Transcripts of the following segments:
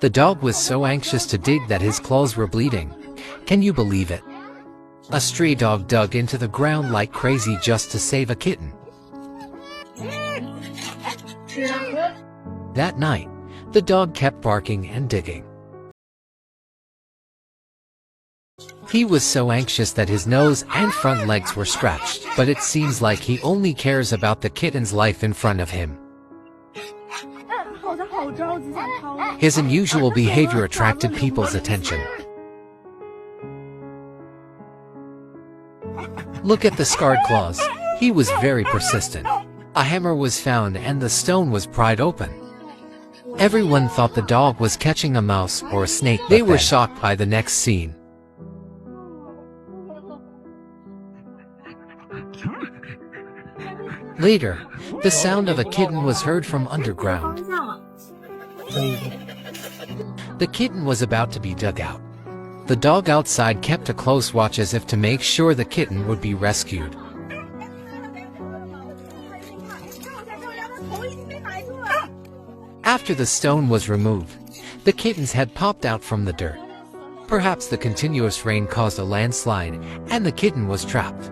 The dog was so anxious to dig that his claws were bleeding. Can you believe it? A stray dog dug into the ground like crazy just to save a kitten. That night, the dog kept barking and digging. He was so anxious that his nose and front legs were scratched, but it seems like he only cares about the kitten's life in front of him. His unusual behavior attracted people's attention. Look at the scarred claws. He was very persistent. A hammer was found and the stone was pried open. Everyone thought the dog was catching a mouse or a snake. They were shocked by the next scene. Later, the sound of a kitten was heard from underground. The kitten was about to be dug out. The dog outside kept a close watch as if to make sure the kitten would be rescued. After the stone was removed, the kitten's head popped out from the dirt. Perhaps the continuous rain caused a landslide, and the kitten was trapped.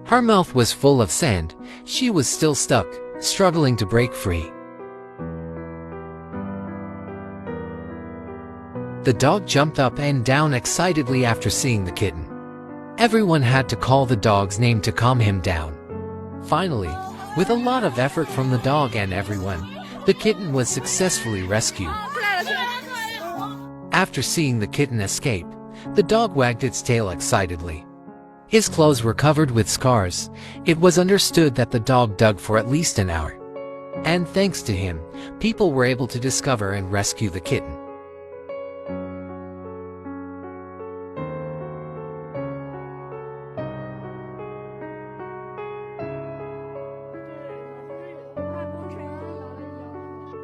Her mouth was full of sand. She was still stuck, struggling to break free. The dog jumped up and down excitedly after seeing the kitten. Everyone had to call the dog's name to calm him down. Finally, with a lot of effort from the dog and everyone, the kitten was successfully rescued. After seeing the kitten escape, the dog wagged its tail excitedly. His clothes were covered with scars. It was understood that the dog dug for at least an hour. And thanks to him, people were able to discover and rescue the kitten.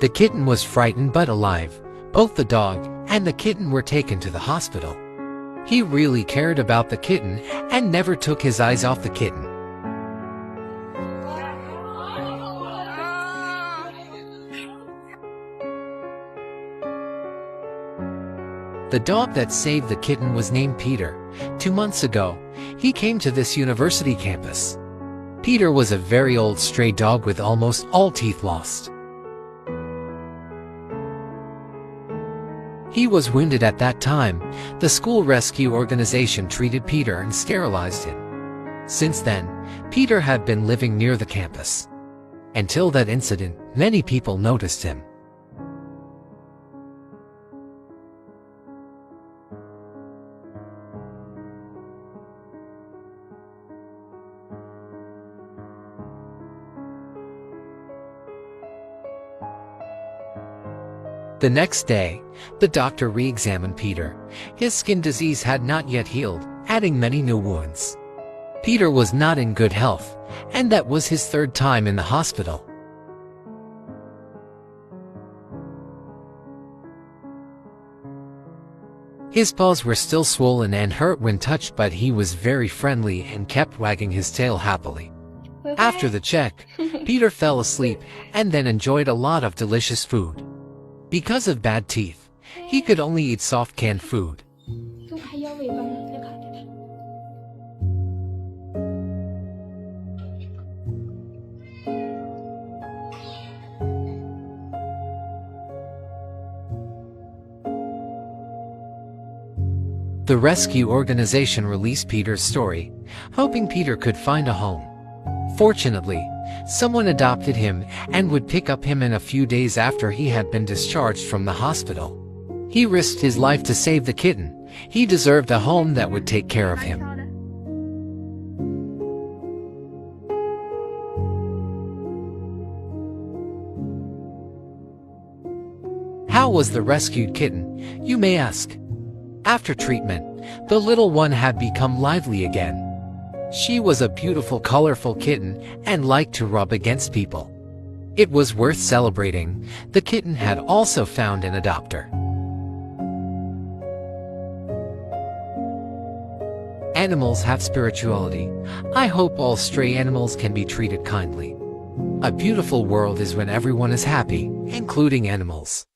The kitten was frightened but alive. Both the dog and the kitten were taken to the hospital. He really cared about the kitten and never took his eyes off the kitten. The dog that saved the kitten was named Peter. 2 months ago, he came to this university campus. Peter was a very old stray dog with almost all teeth lost. He was wounded at that time. The school rescue organization treated Peter and sterilized him. Since then, Peter had been living near the campus. Until that incident, many people noticed him. The next day, the doctor re-examined Peter. His skin disease had not yet healed, adding many new wounds. Peter was not in good health, and that was his 3rd time in the hospital. His paws were still swollen and hurt when touched, but he was very friendly and kept wagging his tail happily. After the check, Peter fell asleep and then enjoyed a lot of delicious food. Because of bad teeth, he could only eat soft canned food. The rescue organization released Peter's story, hoping Peter could find a home. Fortunately, someone adopted him and would pick up him in a few days after he had been discharged from the hospital. He risked his life to save the kitten. He deserved a home that would take care of him. How was the rescued kitten, you may ask? After treatment, the little one had become lively again. She was a beautiful, colorful kitten and liked to rub against people. It was worth celebrating. The kitten had also found an adopter. Animals have spirituality. I hope all stray animals can be treated kindly. A beautiful world is when everyone is happy, including animals.